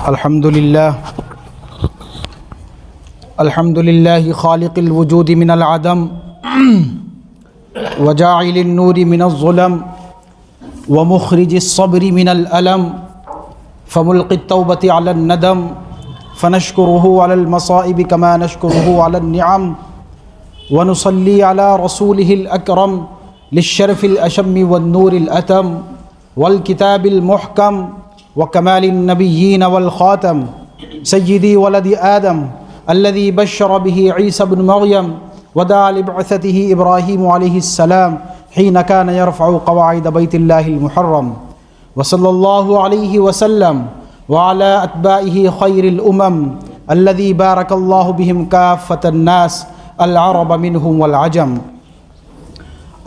الحمد لله خالق الوجود من العدم وجاعل النور من الظلم ومخرج الصبر من الألم فملقي التوبة على الندم فنشكره على المصائب كما نشكره على النعم ونصلي على رسوله الأكرم للشرف الأشم والنور الأتم والكتاب المحكم وكمال النبيين والخاتم سيدي ولد آدم الذي بشر به عيسى بن مريم ودعا لبعثته إبراهيم عليه السلام حين كان يرفع قواعد بيت الله المحرم وصلى الله عليه وسلم وعلى أتباعه خير الأمم الذي بارك الله بهم كافة الناس العرب منهم والعجم.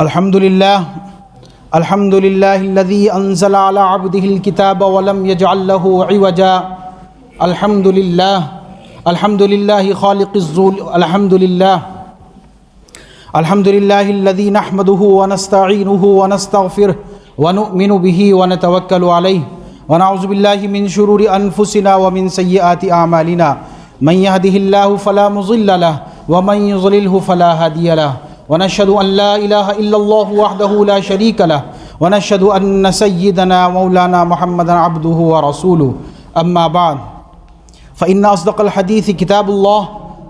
الحمد لله الذي أنزل على عبده الكتاب ولم يجعل له عوجا. الحمد لله خالق الظل. الحمد لله الذي نحمده ونستعينه ونستغفره ونؤمن به ونتوكل عليه ونعوذ بالله من شرور أنفسنا ومن سيئات أعمالنا من يهده الله فلا مضل له ومن يضلله فلا هادي له ونشهد أن لا إله إلا الله وحده لا شريك له ونشهد أن سيدنا مولانا محمدا عبده ورسوله. أما بعد فإن أصدق الحديث كتاب الله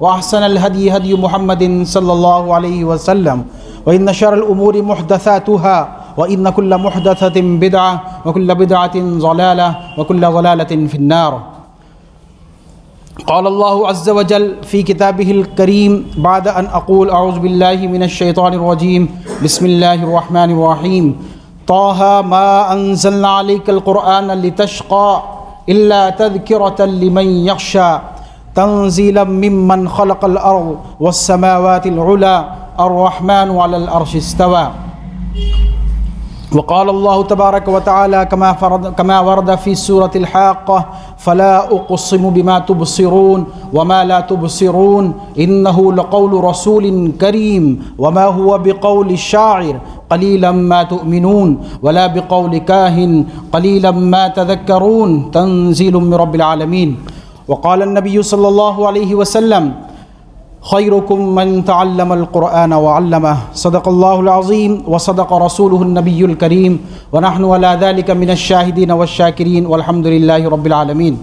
وأحسن الهدي هدي محمد صلى الله عليه وسلم وإن شر الأمور محدثاتها وإن كل محدثة بدعة وكل بدعة ضلالة وكل ضلالة في النار. قال الله عز وجل في كتابه الكريم بعد أن أقول أعوذ بالله من الشيطان الرجيم بسم الله الرحمن الرحيم طه ما أنزلنا عليك القرآن لتشقى إلا تذكرة لمن يخشى تنزيلا ممن خلق الأرض والسماوات العلى الرحمن على العرش استوى. وقال الله تبارك وتعالى كما ورد في سورة الحاقة فلا أقسم بما تبصرون وما لا تبصرون إنه لقول رسول كريم وما هو بقول الشاعر قليلا ما تؤمنون ولا بقول كاهن قليلا ما تذكرون تنزيل من رب العالمين. وقال النبي صلى الله عليه وسلم خيركم من تعلم القرآن وعلمه. صدق الله العظيم وصدق رسوله النبي الكريم ونحن على ذلك من الشاهدين والشاكرين والحمد لله رب العالمين.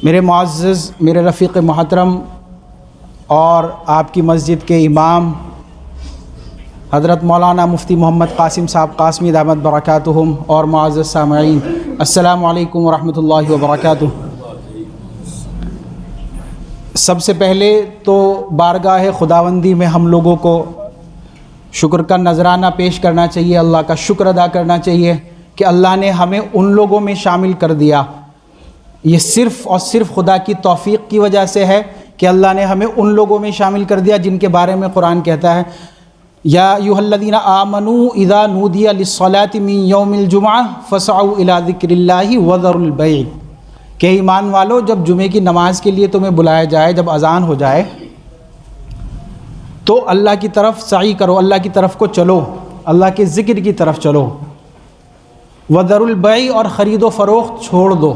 میرے معزز، میرے رفیق محترم اور آپ کی مسجد کے امام حضرت مولانا مفتی محمد قاسم صاحب قاسمی دامت برکاتہم اور معزز سامعین، السلام علیکم ورحمۃ اللہ وبرکاتہ. سب سے پہلے تو بارگاہ خداوندی میں ہم لوگوں کو شکر کا نذرانہ پیش کرنا چاہیے، اللہ کا شکر ادا کرنا چاہیے کہ اللہ نے ہمیں ان لوگوں میں شامل کر دیا. یہ صرف اور صرف خدا کی توفیق کی وجہ سے ہے کہ اللہ نے ہمیں ان لوگوں میں شامل کر دیا جن کے بارے میں قرآن کہتا ہے یا ایھا الذین آمنوا اذا نودی للصلاۃ من یوم الجمعہ فاسعوا الی ذکر اللہ وذروا البیع، کہ ایمان والو جب جمعے کی نماز کے لیے تمہیں بلایا جائے، جب اذان ہو جائے تو اللہ کی طرف سعی کرو، اللہ کی طرف کو چلو، اللہ کے ذکر کی طرف چلو. وذروا البیع، اور خرید و فروخت چھوڑ دو.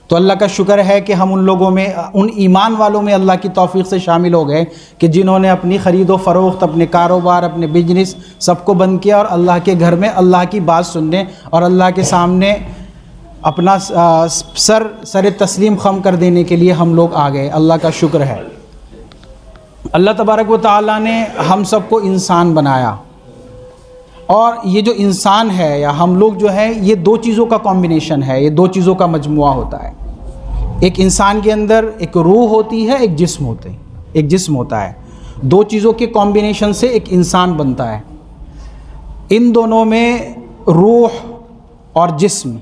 تو اللہ کا شکر ہے کہ ہم ان لوگوں میں، ان ایمان والوں میں اللہ کی توفیق سے شامل ہو گئے کہ جنہوں نے اپنی خرید و فروخت، اپنے کاروبار، اپنے بزنس سب کو بند کیا اور اللہ کے گھر میں اللہ کی بات سننے اور اللہ کے سامنے اپنا سر تسلیم خم کر دینے کے لیے ہم لوگ آ گئے. اللہ کا شکر ہے. اللہ تبارک و تعالیٰ نے ہم سب کو انسان بنایا، اور یہ جو انسان ہے یا ہم لوگ جو ہیں یہ دو چیزوں کا کمبینیشن ہے، یہ دو چیزوں کا مجموعہ ہوتا ہے. ایک انسان کے اندر ایک روح ہوتی ہے، ایک جسم ہوتا ہے. دو چیزوں کے کمبینیشن سے ایک انسان بنتا ہے. ان دونوں میں روح اور جسم،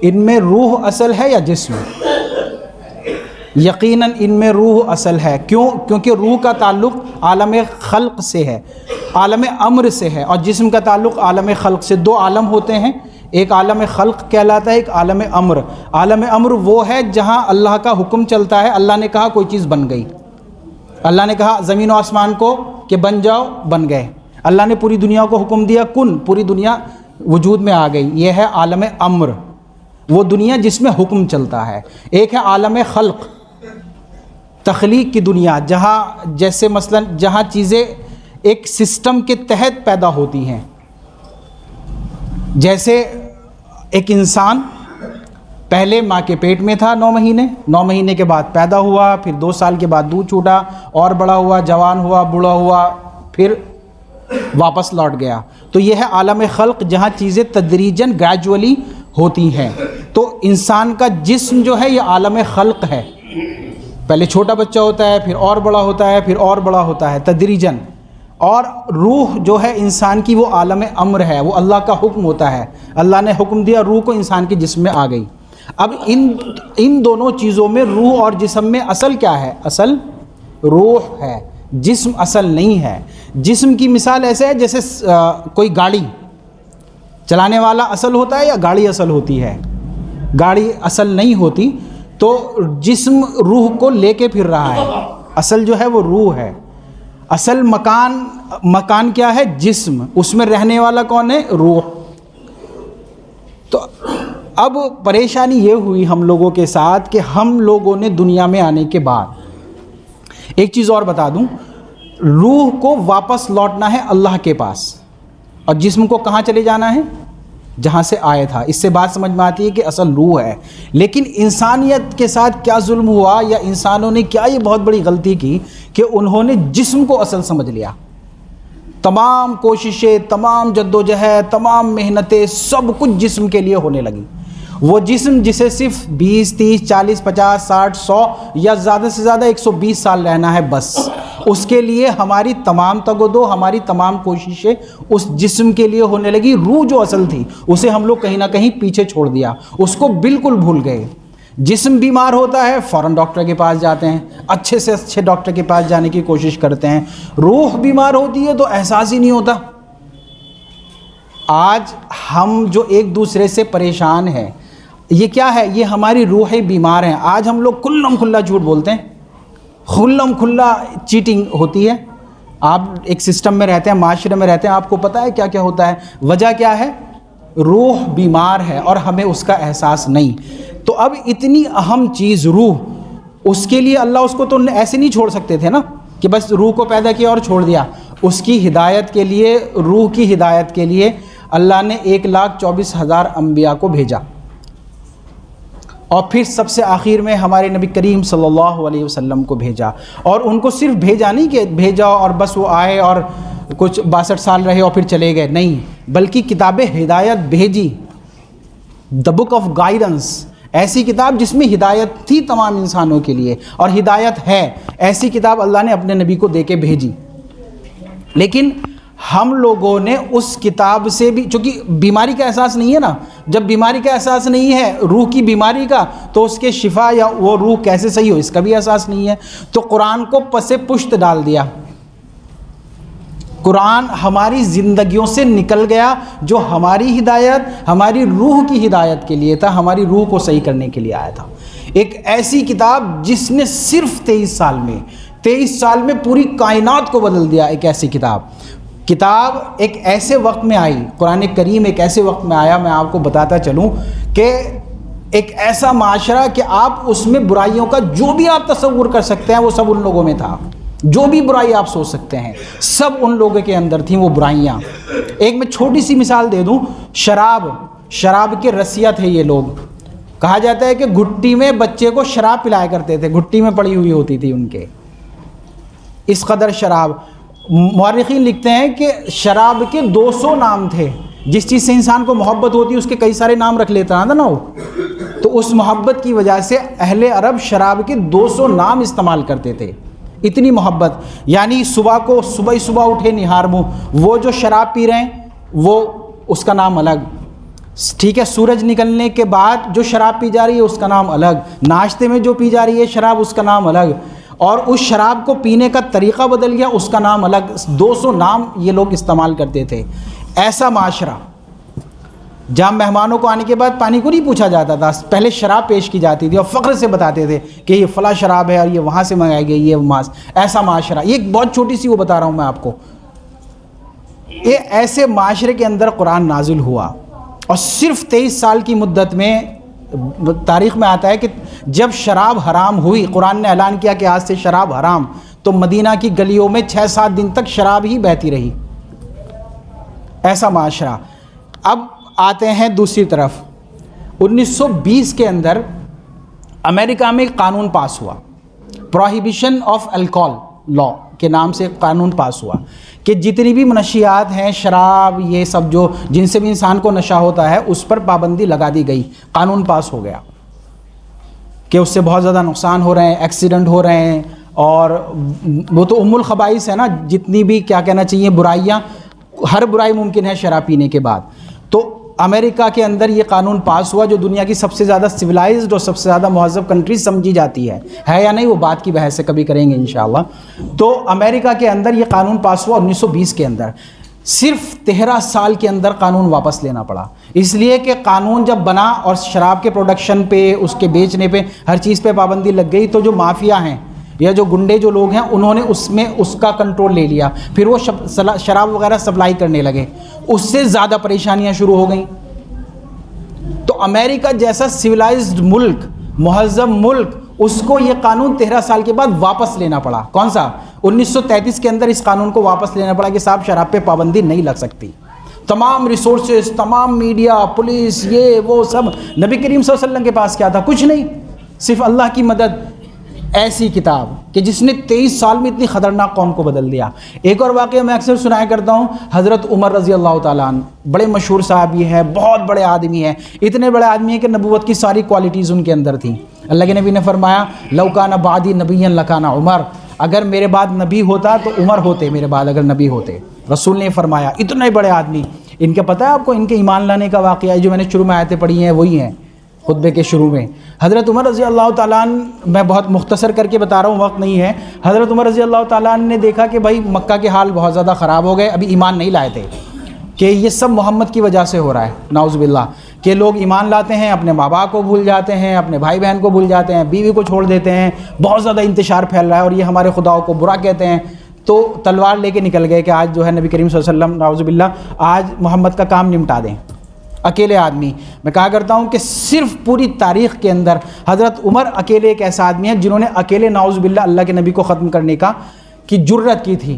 ان میں روح اصل ہے یا جسم؟ یقیناً ان میں روح اصل ہے. کیونکہ روح کا تعلق عالم خلق سے ہے، عالم امر سے ہے، اور جسم کا تعلق عالم خلق سے. دو عالم ہوتے ہیں، ایک عالم خلق کہلاتا ہے، ایک عالم امر. عالم امر وہ ہے جہاں اللہ کا حکم چلتا ہے. اللہ نے کہا کوئی چیز بن گئی، اللہ نے کہا زمین و آسمان کو کہ بن جاؤ، بن گئے. اللہ نے پوری دنیا کو حکم دیا کن، پوری دنیا وجود میں آ گئی. یہ ہے عالم امر. وہ دنیا جس میں حکم چلتا ہے. ایک ہے عالم خلق، تخلیق کی دنیا، جہاں جیسے مثلا جہاں چیزیں ایک سسٹم کے تحت پیدا ہوتی ہیں. جیسے ایک انسان پہلے ماں کے پیٹ میں تھا 9 مہینے کے بعد پیدا ہوا، پھر 2 سال کے بعد دودھ چھوٹا، اور بڑا ہوا، جوان ہوا، بوڑھا ہوا، پھر واپس لوٹ گیا. تو یہ ہے عالم خلق، جہاں چیزیں تدریجاً گریجولی ہوتی ہیں. تو انسان کا جسم جو ہے یہ عالم خلق ہے. پہلے چھوٹا بچہ ہوتا ہے، پھر اور بڑا ہوتا ہے، پھر اور بڑا ہوتا ہے تدریجاً. اور روح جو ہے انسان کی وہ عالم امر ہے، وہ اللہ کا حکم ہوتا ہے. اللہ نے حکم دیا، روح کو انسان کے جسم میں آ گئی. اب ان دونوں چیزوں میں، روح اور جسم میں اصل کیا ہے؟ اصل روح ہے، جسم اصل نہیں ہے. جسم کی مثال ایسے ہے جیسے کوئی گاڑی چلانے والا اصل ہوتا ہے یا گاڑی اصل ہوتی ہے؟ گاڑی اصل نہیں ہوتی. تو جسم روح کو لے کے پھر رہا ہے، اصل جو ہے وہ روح ہے. اصل مکان کیا ہے؟ جسم. اس میں رہنے والا کون ہے؟ روح. تو اب پریشانی یہ ہوئی ہم لوگوں کے ساتھ کہ ہم لوگوں نے دنیا میں آنے کے بعد، ایک چیز اور بتا دوں، روح کو واپس لوٹنا ہے اللہ کے پاس، اور جسم کو کہاں چلے جانا ہے؟ جہاں سے آیا تھا. اس سے بات سمجھ میں آتی ہے کہ اصل روح ہے. لیکن انسانیت کے ساتھ کیا ظلم ہوا، یا انسانوں نے کیا یہ بہت بڑی غلطی کی کہ انہوں نے جسم کو اصل سمجھ لیا. تمام کوششیں، تمام جدوجہد، تمام محنتیں، سب کچھ جسم کے لیے ہونے لگی. وہ جسم جسے صرف 20 30 40 50 60 100 یا زیادہ سے زیادہ 120 سال رہنا ہے بس، اس کے لیے ہماری تمام تگودو، ہماری تمام کوششیں اس جسم کے لیے ہونے لگی. روح جو اصل تھی اسے ہم لوگ کہیں نہ کہیں پیچھے چھوڑ دیا، اس کو بالکل بھول گئے. جسم بیمار ہوتا ہے فوراً ڈاکٹر کے پاس جاتے ہیں، اچھے سے اچھے ڈاکٹر کے پاس جانے کی کوشش کرتے ہیں. روح بیمار ہوتی ہے تو احساس ہی نہیں ہوتا. آج ہم جو ایک دوسرے سے پریشان ہیں، یہ کیا ہے؟ یہ ہماری روحیں بیمار ہیں. آج ہم لوگ کھلم کھلا جھوٹ بولتے ہیں، کھلم کھلا چیٹنگ ہوتی ہے. آپ ایک سسٹم میں رہتے ہیں، معاشرے میں رہتے ہیں، آپ کو پتہ ہے کیا کیا ہوتا ہے. وجہ کیا ہے؟ روح بیمار ہے اور ہمیں اس کا احساس نہیں. تو اب اتنی اہم چیز روح، اس کے لیے اللہ اس کو تو ایسے نہیں چھوڑ سکتے تھے نا کہ بس روح کو پیدا کیا اور چھوڑ دیا. اس کی ہدایت کے لیے، روح کی ہدایت کے لیے اللہ نے 1,24,000 انبیاء کو بھیجا. اور پھر سب سے آخر میں ہمارے نبی کریم صلی اللہ علیہ وسلم کو بھیجا. اور ان کو صرف بھیجا نہیں کہ بھیجا اور بس وہ آئے اور کچھ 62 سال رہے اور پھر چلے گئے، نہیں، بلکہ کتاب ہدایت بھیجی. دا بک آف گائیڈنس، ایسی کتاب جس میں ہدایت تھی تمام انسانوں کے لیے، اور ہدایت ہے. ایسی کتاب اللہ نے اپنے نبی کو دے کے بھیجی. لیکن ہم لوگوں نے اس کتاب سے بھی، چونکہ بیماری کا احساس نہیں ہے نا، جب بیماری کا احساس نہیں ہے روح کی بیماری کا، تو اس کے شفا یا وہ روح کیسے صحیح ہو اس کا بھی احساس نہیں ہے. تو قرآن کو پس پشت ڈال دیا. قرآن ہماری زندگیوں سے نکل گیا، جو ہماری ہدایت، ہماری روح کی ہدایت کے لیے تھا، ہماری روح کو صحیح کرنے کے لیے آیا تھا. ایک ایسی کتاب جس نے صرف 23 سال میں پوری کائنات کو بدل دیا. ایک ایسی کتاب ایک ایسے وقت میں آئی. قرآن کریم ایک ایسے وقت میں آیا، میں آپ کو بتاتا چلوں کہ ایک ایسا معاشرہ کہ آپ اس میں برائیوں کا جو بھی آپ تصور کر سکتے ہیں وہ سب ان لوگوں میں تھا. جو بھی برائی آپ سوچ سکتے ہیں سب ان لوگوں کے اندر تھیں وہ برائیاں. ایک میں چھوٹی سی مثال دے دوں، شراب کے رسیا تھے یہ لوگ. کہا جاتا ہے کہ گھٹی میں بچے کو شراب پلایا کرتے تھے، گھٹی میں پڑی ہوئی ہوتی تھی ان کے، اس قدر شراب. مورخین لکھتے ہیں کہ شراب کے 200 نام تھے. جس چیز سے انسان کو محبت ہوتی ہے اس کے کئی سارے نام رکھ لیتا ہے نا وہ. تو اس محبت کی وجہ سے اہل عرب شراب کے 200 نام استعمال کرتے تھے. اتنی محبت، یعنی صبح اٹھے نہار منہ، وہ جو شراب پی رہے ہیں وہ اس کا نام الگ، ٹھیک ہے. سورج نکلنے کے بعد جو شراب پی جا رہی ہے اس کا نام الگ، ناشتے میں جو پی جا رہی ہے شراب اس کا نام الگ، اور اس شراب کو پینے کا طریقہ بدل گیا اس کا نام الگ. 200 نام یہ لوگ استعمال کرتے تھے. ایسا معاشرہ جہاں مہمانوں کو آنے کے بعد پانی کو نہیں پوچھا جاتا تھا، پہلے شراب پیش کی جاتی تھی اور فخر سے بتاتے تھے کہ یہ فلاں شراب ہے اور یہ وہاں سے منگائی گئی، یہ وہاں سے. ایسا معاشرہ، یہ ایک بہت چھوٹی سی وہ بتا رہا ہوں میں آپ کو. یہ ایسے معاشرے کے اندر قرآن نازل ہوا، اور صرف 23 سال کی مدت میں تاریخ میں آتا ہے کہ جب شراب حرام ہوئی، قرآن نے اعلان کیا کہ آج سے شراب حرام، تو مدینہ کی گلیوں میں 6-7 دن تک شراب ہی بہتی رہی، ایسا معاشرہ۔ اب آتے ہیں دوسری طرف، 1920 کے اندر امریکہ میں ایک قانون پاس ہوا، پروہیبیشن آف الکوہل لا کے نام سے ایک قانون پاس ہوا کہ جتنی بھی منشیات ہیں، شراب، یہ سب جو جن سے بھی انسان کو نشہ ہوتا ہے، اس پر پابندی لگا دی گئی، قانون پاس ہو گیا کہ اس سے بہت زیادہ نقصان ہو رہے ہیں، ایکسیڈنٹ ہو رہے ہیں، اور وہ تو ام الخبائث ہے نا، جتنی بھی کیا کہنا چاہیے برائیاں، ہر برائی ممکن ہے شراب پینے کے بعد۔ تو امریکہ کے اندر یہ قانون پاس ہوا، جو دنیا کی سب سے زیادہ سویلائزڈ اور سب سے زیادہ مہذب کنٹری سمجھی جاتی ہے یا نہیں، وہ بات کی بحث سے کبھی کریں گے انشاءاللہ۔ تو امریکہ کے اندر یہ قانون پاس ہوا 1920 کے اندر، صرف 13 سال کے اندر قانون واپس لینا پڑا، اس لیے کہ قانون جب بنا اور شراب کے پروڈکشن پہ، اس کے بیچنے پہ، ہر چیز پہ پابندی لگ گئی، تو جو مافیا ہیں یا جو گنڈے جو لوگ ہیں، انہوں نے اس میں اس کا کنٹرول لے لیا، پھر وہ شراب وغیرہ سپلائی کرنے لگے، اس سے زیادہ پریشانیاں شروع ہو گئیں۔ تو امریکہ جیسا سویلائزڈ ملک، مہذب ملک، اس کو یہ قانون 13 سال کے بعد واپس لینا پڑا۔ کون سا؟ 1933 کے اندر اس قانون کو واپس لینا پڑا کہ صاحب شراب پہ پابندی نہیں لگ سکتی۔ تمام ریسورسز، تمام میڈیا، پولیس، یہ وہ سب، نبی کریم صلی اللہ علیہ وسلم کے پاس کیا تھا؟ کچھ نہیں، صرف اللہ کی مدد۔ ایسی کتاب کہ جس نے 23 سال میں اتنی خطرناک قوم کو بدل دیا۔ ایک اور واقعہ میں اکثر سنایا کرتا ہوں، حضرت عمر رضی اللہ تعالیٰ عنہ، بڑے مشہور صحابی ہیں، بہت بڑے آدمی ہیں، اتنے بڑے آدمی ہیں کہ نبوت کی ساری کوالٹیز ان کے اندر تھیں۔ اللہ کے نبی نے فرمایا لو کان بعدی نبیا لکان عمر، اگر میرے بعد نبی ہوتا تو عمر ہوتے، میرے بعد اگر نبی ہوتے۔ رسول نے فرمایا اتنے بڑے آدمی، ان کا پتہ ہے آپ کو، ان کے ایمان لانے کا واقعہ جو میں نے شروع میں آیتیں پڑھی ہیں وہی ہیں خطبے کے شروع میں۔ حضرت عمر رضی اللہ تعالیٰ عنہ، میں بہت مختصر کر کے بتا رہا ہوں، وقت نہیں ہے۔ حضرت عمر رضی اللہ تعالیٰ عنہ نے دیکھا کہ بھائی مکہ کے حال بہت زیادہ خراب ہو گئے، ابھی ایمان نہیں لائے تھے، کہ یہ سب محمد کی وجہ سے ہو رہا ہے، نعوذ باللہ، کہ لوگ ایمان لاتے ہیں، اپنے ماں باپ کو بھول جاتے ہیں، اپنے بھائی بہن کو بھول جاتے ہیں، بیوی کو چھوڑ دیتے ہیں، بہت زیادہ انتشار پھیل رہا ہے، اور یہ ہمارے خداؤں کو برا کہتے ہیں۔ تو تلوار لے کے نکل گئے کہ آج جو ہے نبی کریم صلی اللہ علیہ وسلم، نعوذ باللہ، آج محمد کا کام نمٹا دیں۔ اکیلے آدمی، میں کہا کرتا ہوں کہ صرف پوری تاریخ کے اندر حضرت عمر اکیلے ایک ایسا آدمی ہے جنہوں نے اکیلے نعوذ باللہ اللہ کے نبی کو ختم کرنے کی جرت کی تھی،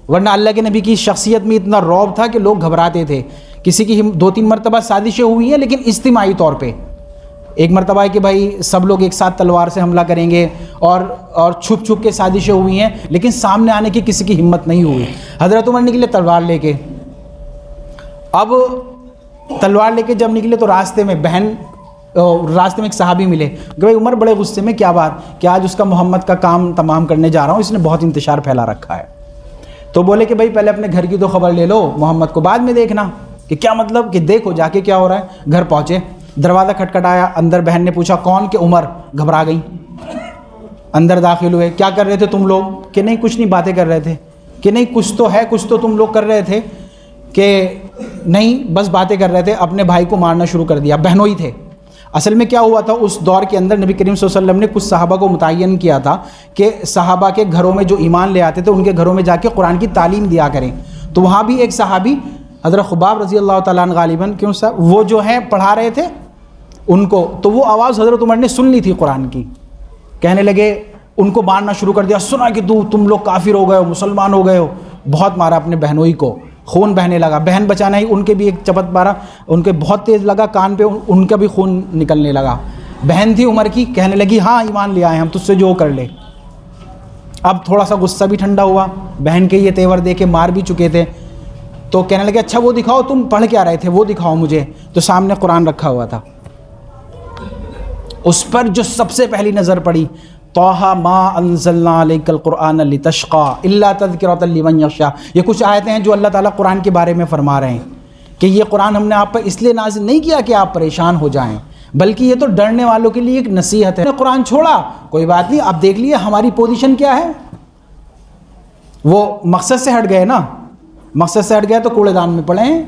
ورنہ اللہ کے نبی کی شخصیت میں اتنا رعب تھا کہ لوگ گھبراتے تھے۔ کسی کی 2-3 مرتبہ سازشیں ہوئی ہیں، لیکن اجتماعی طور پہ۔ ایک مرتبہ ہے کہ بھائی سب لوگ ایک ساتھ تلوار سے حملہ کریں گے، اور چھپ چھپ کے سازشیں ہوئی ہیں، لیکن سامنے آنے کی کسی کی ہمت نہیں ہوئی۔ حضرت عمر نکلے تلوار لے کے۔ اب تلوار لے کے جب نکلے تو راستے میں ایک صحابی ملے کہ بھائی عمر بڑے غصے میں، کیا بات کہ آج اس کا محمد کا کام تمام کرنے جا رہا ہوں، اس نے بہت انتشار پھیلا رکھا ہے۔ تو بولے کہ بھائی پہلے اپنے گھر کی تو خبر لے لو، محمد کو بعد میں دیکھنا۔ کہ کیا مطلب؟ کہ دیکھو جا کے کیا ہو رہا ہے۔ گھر پہنچے، دروازہ کھٹکھٹایا، اندر بہن نے پوچھا کون؟ کہ عمر۔ گھبرا گئی، اندر داخل ہوئے۔ کیا کر رہے تھے تم لوگ؟ کہ نہیں کچھ نہیں، باتیں کر رہے تھے۔ کہ نہیں کچھ تو ہے، کچھ تو تم لوگ کر رہے تھے۔ کہ نہیں بس باتیں کر رہے تھے، اپنے بھائی کو مارنا شروع کر دیا۔ بہنوئی تھے۔ اصل میں کیا ہوا تھا اس دور کے اندر، نبی کریم صلی اللہ علیہ وسلم نے کچھ صحابہ کو متعین کیا تھا کہ صحابہ کے گھروں میں جو ایمان لے آتے تھے ان کے گھروں میں جا کے قرآن کی تعلیم دیا کریں۔ تو وہاں بھی ایک صحابی حضرت خباب رضی اللہ تعالیٰ عنہ غالباً، کیوں صاحب وہ جو ہیں پڑھا رہے تھے ان کو، تو وہ آواز حضرت عمر نے سن لی تھی قرآن کی۔ کہنے لگے، ان کو مارنا شروع کر دیا، سنا کہ تم لوگ کافر ہو گئے ہو، مسلمان ہو گئے ہو۔ بہت مارا اپنے بہنوئی کو، خون بہنے لگا۔ بہن بچانا ہی، ان کے بھی ایک چپت مارا، ان کے بہت تیز لگا کان پہ، ان کا بھی خون نکلنے لگا۔ بہن تھی عمر کی، کہنے لگی ہاں ایمان لے آئے ہم، تجھ سے جو کر لے۔ اب تھوڑا سا غصہ بھی ٹھنڈا ہوا، بہن کے یہ تیور دے کے مار بھی چکے تھے، تو کہنے لگے اچھا وہ دکھاؤ تم پڑھ کے آ رہے تھے، وہ دکھاؤ مجھے۔ تو سامنے قرآن رکھا ہوا تھا، اس پر جو سب سے پہلی نظر پڑی، طٰہٰ ما انزلنا علیک القرآن لتشقیٰ الا تذکرۃ لمن یخشیٰ۔ یہ کچھ آیتیں ہیں جو اللہ تعالیٰ قرآن کے بارے میں فرما رہے ہیں کہ یہ قرآن ہم نے آپ پر اس لیے نازل نہیں کیا کہ آپ پریشان ہو جائیں، بلکہ یہ تو ڈرنے والوں کے لیے ایک نصیحت ہے۔ قرآن چھوڑا کوئی بات نہیں، اب دیکھ لیے ہماری پوزیشن کیا ہے۔ وہ مقصد سے ہٹ گئے نا، مقصد سے ہٹ گیا تو کوڑے دان میں پڑے ہیں۔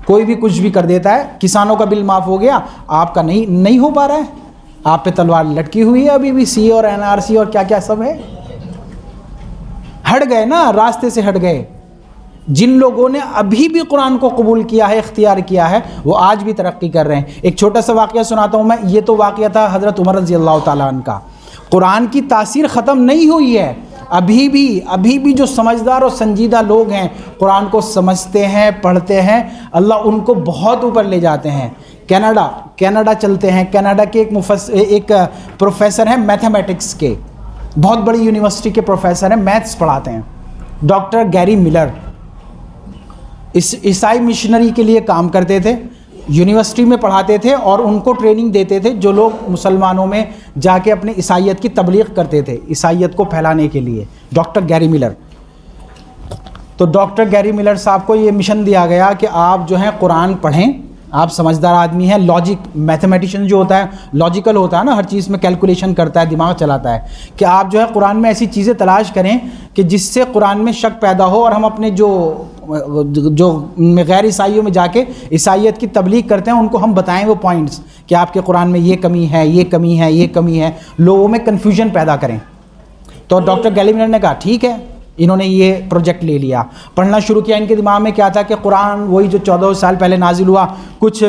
کوئی بھی کچھ بھی کر دیتا ہے۔ کسانوں کا بل معاف ہو گیا، آپ کا نہیں ہو پا رہا ہے، آپ پہ تلوار لٹکی ہوئی ہے ابھی بھی، سی اور NRC اور کیا کیا سب ہے۔ ہٹ گئے نا، راستے سے ہٹ گئے۔ جن لوگوں نے ابھی بھی قرآن کو قبول کیا ہے، اختیار کیا ہے، وہ آج بھی ترقی کر رہے ہیں۔ ایک چھوٹا سا واقعہ سناتا ہوں میں، یہ تو واقعہ تھا حضرت عمر رضی اللہ تعالیٰ عنہ کا۔ قرآن کی تاثیر ختم نہیں ہوئی ہے، ابھی بھی جو سمجھدار اور سنجیدہ لوگ ہیں قرآن کو سمجھتے ہیں، پڑھتے ہیں، اللہ ان کو بہت اوپر لے جاتے ہیں۔ کینیڈا چلتے ہیں، کینیڈا کے ایک پروفیسر ہیں میتھمیٹکس کے، بہت بڑی یونیورسٹی کے پروفیسر ہیں، میتھس پڑھاتے ہیں، ڈاکٹر گیری ملر۔ عیسائی مشنری کے لیے کام کرتے تھے، یونیورسٹی میں پڑھاتے تھے اور ان کو ٹریننگ دیتے تھے جو لوگ مسلمانوں میں جا کے اپنے عیسائیت کی تبلیغ کرتے تھے، عیسائیت کو پھیلانے کے لیے، ڈاکٹر گیری ملر۔ تو ڈاکٹر گیری ملر صاحب کو یہ مشن دیا گیا کہ آپ جو ہیں قرآن پڑھیں، آپ سمجھدار آدمی ہیں، لاجک میتھمیٹیشین جو ہوتا ہے لاجیکل ہوتا ہے نا، ہر چیز میں کیلکولیشن کرتا ہے، دماغ چلاتا ہے، کہ آپ جو ہے قرآن میں ایسی چیزیں تلاش کریں کہ جس سے قرآن میں شک پیدا ہو، اور ہم اپنے جو غیر عیسائیوں میں جا کے عیسائیت کی تبلیغ کرتے ہیں ان کو ہم بتائیں وہ پوائنٹس کہ آپ کے قرآن میں یہ کمی ہے، یہ کمی ہے، یہ کمی ہے، لوگوں میں کنفیوژن پیدا کریں۔ تو ڈاکٹر گیری ملر نے کہا ٹھیک ہے، انہوں نے یہ پروجیکٹ لے لیا، پڑھنا شروع کیا۔ ان کے دماغ میں کیا تھا کہ قرآن وہی جو 14 سال پہلے نازل ہوا، کچھ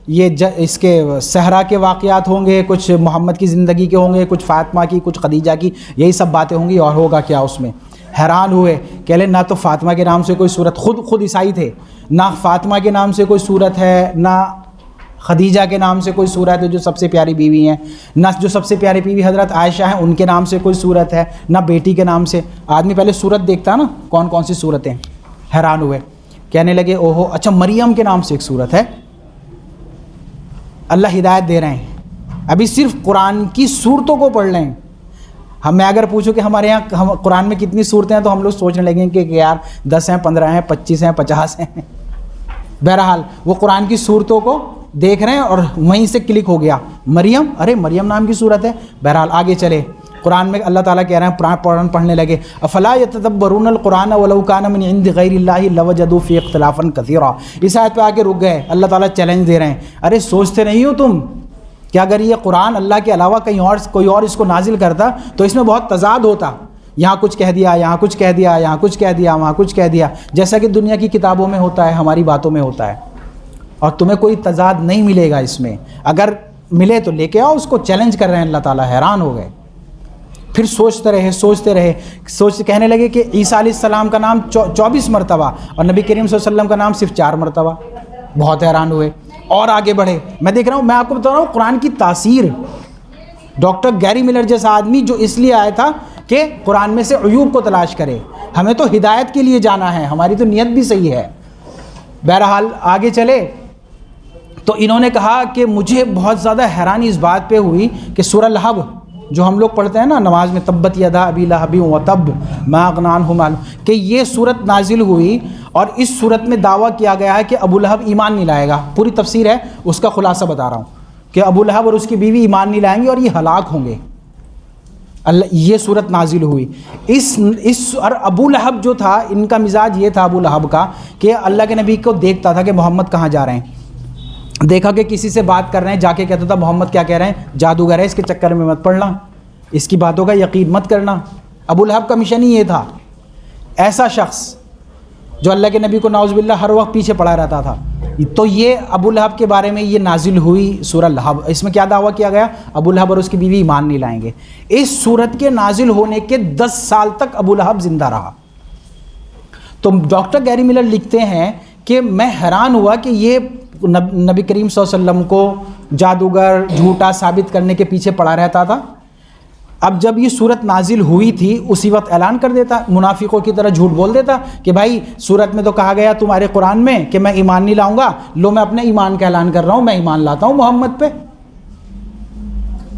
یہ اس کے صحرا کے واقعات ہوں گے، کچھ محمد کی زندگی کے ہوں گے، کچھ فاطمہ کی، کچھ خدیجہ کی، یہی سب باتیں ہوں گی، اور ہوگا کیا اس میں۔ حیران ہوئے کہ لے نہ تو فاطمہ کے نام سے کوئی صورت، خود عیسائی تھے، نہ فاطمہ کے نام سے کوئی صورت ہے، نہ خدیجہ کے نام سے کوئی صورت ہے جو سب سے پیاری بیوی ہیں، نہ جو سب سے پیاری بیوی حضرت عائشہ ہیں ان کے نام سے کوئی صورت ہے، نہ بیٹی کے نام سے۔ آدمی پہلے صورت دیکھتا نا کون کون سی صورتیں، حیران ہوئے، کہنے لگے اوہو اچھا مریم کے نام سے ایک صورت ہے۔ اللہ ہدایت دے رہے ہیں، ابھی صرف قرآن کی صورتوں کو پڑھ لیں۔ میں اگر پوچھوں کہ ہمارے یہاں قرآن میں کتنی صورتیں ہیں تو ہم لوگ سوچنے لگیں کہ یار 10 ہیں، 15 ہیں، 25 ہیں، 50 ہیں۔ بہرحال وہ قرآن کی صورتوں کو دیکھ رہے ہیں اور وہیں سے کلک ہو گیا مریم، ارے مریم نام کی صورت ہے۔ بہرحال آگے چلے، قرآن میں اللہ تعالیٰ کہہ رہے ہیں، قرآن پڑھنے لگے، افلا یتدبرون القرآن ولو کان من عند غیر اللہ لوجدوا فی اختلافا کثیرا۔ اس آیت پہ آ کے رک گئے، اللہ تعالیٰ چیلنج دے رہے ہیں، ارے سوچتے نہیں ہو تم کہ اگر یہ قرآن اللہ کے علاوہ کہیں اور کوئی اور اس کو نازل کرتا تو اس میں بہت تضاد ہوتا، یہاں کچھ کہہ دیا، یہاں کچھ کہہ دیا، یہاں کچھ کہہ دیا، وہاں کچھ کہہ دیا، جیسا کہ دنیا کی کتابوں میں ہوتا ہے، ہماری باتوں میں ہوتا ہے، اور تمہیں کوئی تضاد نہیں ملے گا اس میں، اگر ملے تو لے کے آؤ۔ اس کو چیلنج کر رہے ہیں اللہ تعالیٰ، حیران ہو گئے۔ پھر سوچتے رہے، کہنے لگے کہ عیسیٰ علیہ السلام کا نام 24 مرتبہ اور نبی کریم صلی اللہ علیہ وسلم کا نام صرف 4 مرتبہ۔ بہت حیران ہوئے اور آگے بڑھے۔ میں دیکھ رہا ہوں، میں آپ کو بتا رہا ہوں قرآن کی تاثیر۔ ڈاکٹر گیری ملر جیسا آدمی جو اس لیے آیا تھا کہ قرآن میں سے عیوب کو تلاش کرے، ہمیں تو ہدایت کے لیے جانا ہے، ہماری تو نیت بھی صحیح ہے۔ بہرحال آگے چلے تو انہوں نے کہا کہ مجھے بہت زیادہ حیرانی اس بات پہ ہوئی کہ سورہ لہب جو ہم لوگ پڑھتے ہیں نا نماز میں، تبت یدا ابی لہب وتب ما اغنی عنہ مالہ، کہ یہ صورت نازل ہوئی اور اس صورت میں دعویٰ کیا گیا ہے کہ ابو لہب ایمان نہیں لائے گا۔ پوری تفسیر ہے، اس کا خلاصہ بتا رہا ہوں کہ ابو لہب اور اس کی بیوی ایمان نہیں لائیں گے اور یہ ہلاک ہوں گے۔ یہ صورت نازل ہوئی۔ اور ابو لہب جو تھا، ان کا مزاج یہ تھا ابو لہب کا کہ اللہ کے نبی کو دیکھتا تھا کہ محمد کہاں جا رہے ہیں، دیکھا کہ کسی سے بات کر رہے ہیں، جا کے کہتا تھا محمد کیا کہہ رہے ہیں، جادوگر ہے، اس کے چکر میں مت پڑنا، اس کی باتوں کا یقین مت کرنا۔ ابو لہب کا مشن ہی یہ تھا۔ ایسا شخص جو اللہ کے نبی کو نعوذ باللہ ہر وقت پیچھے پڑا رہتا تھا، تو یہ ابو لہب کے بارے میں یہ نازل ہوئی سورہ لہب۔ اس میں کیا دعویٰ کیا گیا؟ ابو لہب اور اس کی بیوی ایمان نہیں لائیں گے۔ اس سورت کے نازل ہونے کے 10 سال تک ابو لہب زندہ رہا۔ تو ڈاکٹر گیری ملر لکھتے ہیں کہ میں حیران ہوا کہ یہ نبی کریم صلی اللہ علیہ وسلم کو جادوگر، جھوٹا ثابت کرنے کے پیچھے پڑا رہتا تھا۔ اب جب یہ صورت نازل ہوئی تھی اسی وقت اعلان کر دیتا، منافقوں کی طرح جھوٹ بول دیتا کہ بھائی صورت میں تو کہا گیا تمہارے قرآن میں کہ میں ایمان نہیں لاؤں گا، لو میں اپنے ایمان کا اعلان کر رہا ہوں، میں ایمان لاتا ہوں محمد پہ۔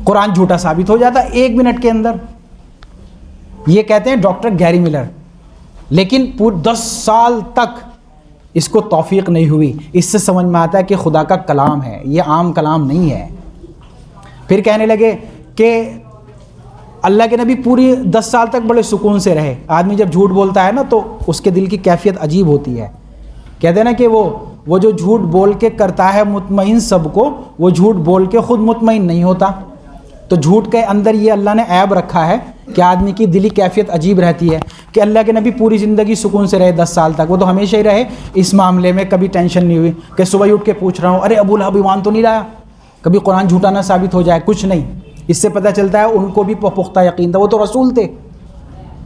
قرآن جھوٹا ثابت ہو جاتا 1 منٹ کے اندر۔ یہ کہتے ہیں ڈاکٹر گیری ملر، لیکن پورے 10 سال تک اس کو توفیق نہیں ہوئی۔ اس سے سمجھ میں آتا ہے کہ خدا کا کلام ہے، یہ عام کلام نہیں ہے۔ پھر کہنے لگے کہ اللہ کے نبی پوری 10 سال تک بڑے سکون سے رہے۔ آدمی جب جھوٹ بولتا ہے نا تو اس کے دل کی کیفیت عجیب ہوتی ہے۔ کہتے ہیں نا کہ وہ جو جھوٹ بول کے کرتا ہے مطمئن سب کو، وہ جھوٹ بول کے خود مطمئن نہیں ہوتا۔ تو جھوٹ کے اندر یہ اللہ نے عیب رکھا ہے کہ آدمی کی دلی کیفیت عجیب رہتی ہے کہ اللہ کے نبی پوری زندگی سکون سے رہے 10 سال تک، وہ تو ہمیشہ ہی رہے اس معاملے میں، کبھی ٹینشن نہیں ہوئی کہ صبح ہی اٹھ کے پوچھ رہا ہوں ارے ابو لہب ایمان تو نہیں لایا، کبھی قرآن جھوٹا نہ ثابت ہو جائے، کچھ نہیں۔ اس سے پتہ چلتا ہے ان کو بھی پختہ یقین تھا، وہ تو رسول تھے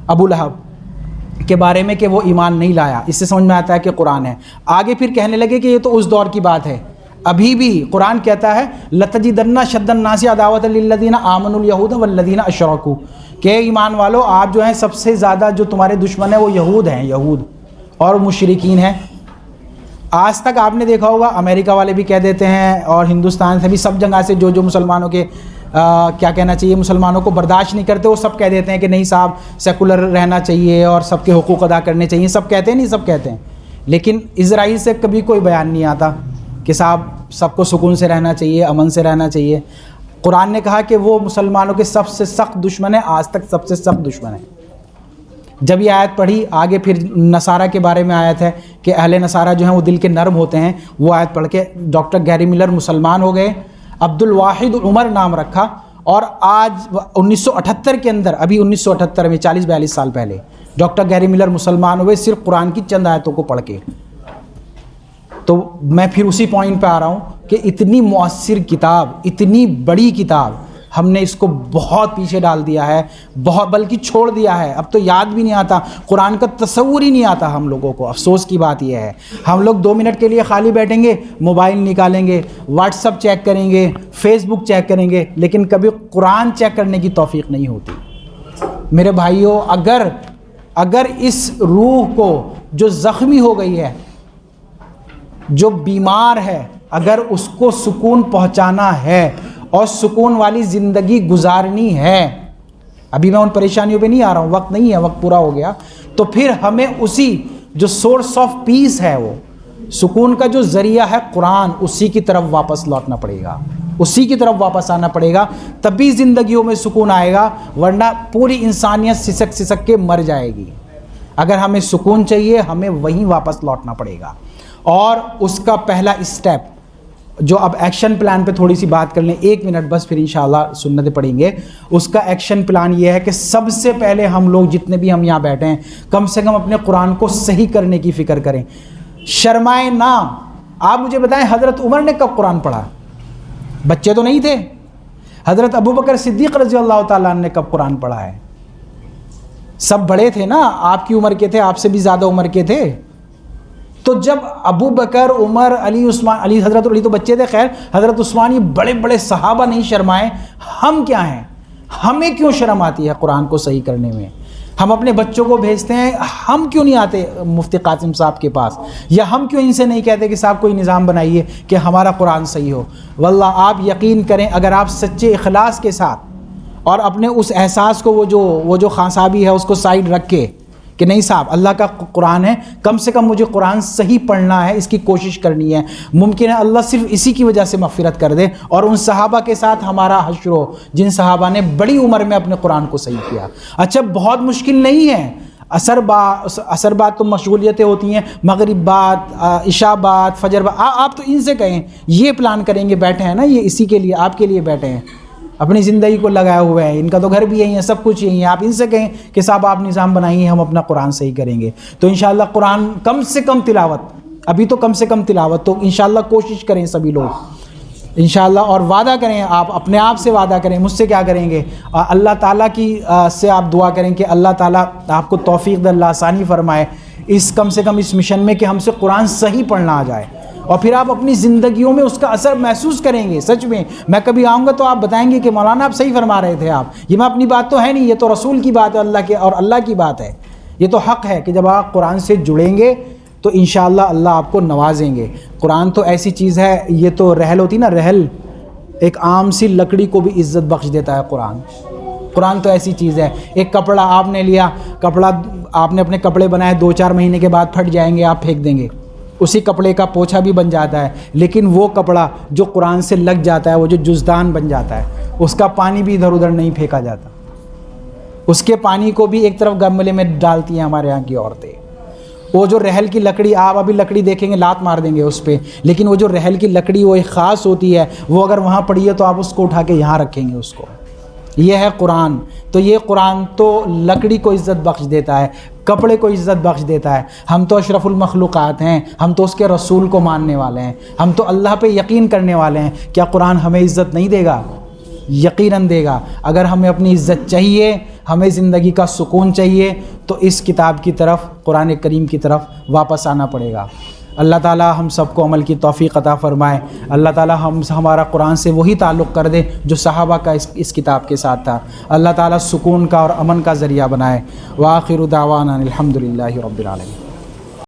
ابو لہب کے بارے میں کہ وہ ایمان نہیں لایا۔ اس سے سمجھ میں آتا ہے کہ قرآن ہے۔ آگے پھر کہنے لگے کہ یہ تو اس دور کی بات ہے، ابھی بھی قرآن کہتا ہے لَتَجِدَنَّ شَدَّ النَّاسِ عَدَاوَةً لِلَّذِينَ آمَنُوا الْيَهُودَ وَالَّذِينَ أَشْرَكُوا، کہ ایمان والو آپ جو ہیں سب سے زیادہ جو تمہارے دشمن ہیں وہ یہود ہیں، یہود اور مشرکین ہیں۔ آج تک آپ نے دیکھا ہوگا امریکہ والے بھی کہہ دیتے ہیں اور ہندوستان سے بھی سب جگہ سے جو مسلمانوں کے کیا کہنا چاہیے مسلمانوں کو برداشت نہیں کرتے وہ سب کہہ دیتے ہیں کہ نہیں صاحب سیکولر رہنا چاہیے اور سب کے حقوق ادا کرنے چاہیے، سب کہتے ہیں، نہیں سب کہتے ہیں، لیکن اسرائیل سے کبھی کوئی بیان نہیں آتا کہ صاحب سب کو سکون سے رہنا چاہیے، امن سے رہنا چاہیے۔ قرآن نے کہا کہ وہ مسلمانوں کے سب سے سخت دشمن ہے، آج تک سب سے سخت دشمن ہے۔ جب یہ آیت پڑھی آگے پھر نصارہ کے بارے میں آیت ہے کہ اہل نصارہ جو ہیں وہ دل کے نرم ہوتے ہیں، وہ آیت پڑھ کے ڈاکٹر گیری ملر مسلمان ہو گئے، عبد الواحد عمر نام رکھا، اور آج 1978 کے اندر، ابھی 1978 میں 40-42 سال پہلے ڈاکٹر گیری ملر مسلمان ہوئے صرف قرآن کی چند آیتوں کو پڑھ کے۔ تو میں پھر اسی پوائنٹ پہ آ رہا ہوں کہ اتنی مؤثر کتاب، اتنی بڑی کتاب، ہم نے اس کو بہت پیچھے ڈال دیا ہے، بہت بلکہ چھوڑ دیا ہے، اب تو یاد بھی نہیں آتا، قرآن کا تصور ہی نہیں آتا ہم لوگوں کو۔ افسوس کی بات یہ ہے ہم لوگ 2 منٹ کے لیے خالی بیٹھیں گے، موبائل نکالیں گے، واٹس ایپ چیک کریں گے، فیس بک چیک کریں گے، لیکن کبھی قرآن چیک کرنے کی توفیق نہیں ہوتی۔ میرے بھائیوں، اگر اس روح کو جو زخمی ہو گئی ہے، جو بیمار ہے، اگر اس کو سکون پہنچانا ہے اور سکون والی زندگی گزارنی ہے، ابھی میں ان پریشانیوں پہ نہیں آ رہا ہوں، وقت نہیں ہے، وقت پورا ہو گیا، تو پھر ہمیں اسی جو سورس آف پیس ہے، وہ سکون کا جو ذریعہ ہے قرآن، اسی کی طرف واپس لوٹنا پڑے گا، اسی کی طرف واپس آنا پڑے گا، تبھی زندگیوں میں سکون آئے گا، ورنہ پوری انسانیت سسک سسک کے مر جائے گی۔ اگر ہمیں سکون چاہیے ہمیں وہیں واپس لوٹنا پڑے گا، اور اس کا پہلا اسٹیپ جو اب ایکشن پلان پہ تھوڑی سی بات کر لیں، 1 منٹ بس، پھر انشاءاللہ سنتیں پڑھیں گے۔ اس کا ایکشن پلان یہ ہے کہ سب سے پہلے ہم لوگ جتنے بھی ہم یہاں بیٹھے ہیں کم سے کم اپنے قرآن کو صحیح کرنے کی فکر کریں، شرمائیں نہ۔ آپ مجھے بتائیں حضرت عمر نے کب قرآن پڑھا؟ بچے تو نہیں تھے۔ حضرت ابوبکر صدیق رضی اللہ تعالیٰ عنہ نے کب قرآن پڑھا ہے؟ سب بڑے تھے نا، آپ کی عمر کے تھے، آپ سے بھی زیادہ عمر کے تھے۔ تو جب ابو بکر، عمر، علی، عثمان، حضرت علی تو بچے تھے، خیر حضرت عثمان، یہ بڑے بڑے صحابہ نہیں شرمائے، ہم کیا ہیں؟ ہمیں کیوں شرم آتی ہے قرآن کو صحیح کرنے میں؟ ہم اپنے بچوں کو بھیجتے ہیں، ہم کیوں نہیں آتے مفتی قاسم صاحب کے پاس، یا ہم کیوں ان سے نہیں کہتے کہ صاحب کوئی نظام بنائیے کہ ہمارا قرآن صحیح ہو؟ واللہ آپ یقین کریں، اگر آپ سچے اخلاص کے ساتھ اور اپنے اس احساس کو وہ جو خان صاحبی ہے اس کو سائڈ رکھ کے کہ نہیں صاحب اللہ کا قرآن ہے، کم سے کم مجھے قرآن صحیح پڑھنا ہے، اس کی کوشش کرنی ہے، ممکن ہے اللہ صرف اسی کی وجہ سے مغفرت کر دے، اور ان صحابہ کے ساتھ ہمارا حشر ہو جن صحابہ نے بڑی عمر میں اپنے قرآن کو صحیح کیا۔ اچھا بہت مشکل نہیں ہے، عصر بعد تو مشغولیتیں ہوتی ہیں، مغرب بعد، عشاء بعد، فجر بعد، آپ تو ان سے کہیں یہ پلان کریں گے، بیٹھے ہیں نا یہ اسی کے لیے، آپ کے لیے بیٹھے ہیں، اپنی زندگی کو لگائے ہوئے ہیں، ان کا تو گھر بھی یہی ہے، سب کچھ یہی ہے، آپ ان سے کہیں کہ صاحب آپ نظام بنائیے، ہم اپنا قرآن صحیح کریں گے، تو انشاءاللہ قرآن کم سے کم تلاوت، ابھی تو کم سے کم تلاوت تو انشاءاللہ کوشش کریں سبھی لوگ انشاءاللہ، اور وعدہ کریں، آپ اپنے آپ سے وعدہ کریں، مجھ سے کیا کریں گے، اللہ تعالیٰ کی سے آپ دعا کریں کہ اللہ تعالیٰ آپ کو توفیق دے، اللہ آسانی فرمائے اس کم سے کم اس مشن میں کہ ہم سے قرآن صحیح پڑھنا آ جائے، اور پھر آپ اپنی زندگیوں میں اس کا اثر محسوس کریں گے۔ سچ میں کبھی آؤں گا تو آپ بتائیں گے کہ مولانا آپ صحیح فرما رہے تھے، آپ یہ میں اپنی بات تو ہے نہیں، یہ تو رسول کی بات ہے، اللہ کی بات ہے، یہ تو حق ہے کہ جب آپ قرآن سے جڑیں گے تو انشاءاللہ اللہ آپ کو نوازیں گے۔ قرآن تو ایسی چیز ہے، یہ تو رحل ہوتی نا، رحل ایک عام سی لکڑی کو بھی عزت بخش دیتا ہے قرآن تو ایسی چیز ہے۔ ایک کپڑا آپ نے لیا، آپ نے اپنے کپڑے بنائے، 2-4 مہینے کے بعد پھٹ جائیں گے، آپ پھینک دیں گے، اسی کپڑے کا پوچھا بھی بن جاتا ہے، لیکن وہ کپڑا جو قرآن سے لگ جاتا ہے، وہ جو جزدان بن جاتا ہے، اس کا پانی بھی ادھر ادھر نہیں پھینکا جاتا، اس کے پانی کو بھی ایک طرف گملے میں ڈالتی ہیں ہمارے یہاں کی عورتیں۔ وہ جو رحل کی لکڑی، آپ ابھی لکڑی دیکھیں گے لات مار دیں گے اس پہ، لیکن وہ جو رحل کی لکڑی وہ ایک خاص ہوتی ہے، وہ اگر وہاں پڑی ہے تو آپ اس کو اٹھا کے یہاں رکھیں گے اس کو، یہ ہے قرآن. تو یہ قرآن تو لکڑی کو عزت بخش دیتا ہے, کپڑے کو عزت بخش دیتا ہے. ہم تو اشرف المخلوقات ہیں, ہم تو اس کے رسول کو ماننے والے ہیں, ہم تو اللہ پہ یقین کرنے والے ہیں. کیا قرآن ہمیں عزت نہیں دے گا؟ یقیناً دے گا. اگر ہمیں اپنی عزت چاہیے, ہمیں زندگی کا سکون چاہیے, تو اس کتاب کی طرف, قرآن کریم کی طرف واپس آنا پڑے گا. اللہ تعالی ہم سب کو عمل کی توفیق عطا فرمائے. اللہ تعالی ہمارا قرآن سے وہی تعلق کر دے جو صحابہ کا اس کتاب کے ساتھ تھا. اللہ تعالی سکون کا اور امن کا ذریعہ بنائے. وآخر دعوانا الحمدللہ رب العالمین.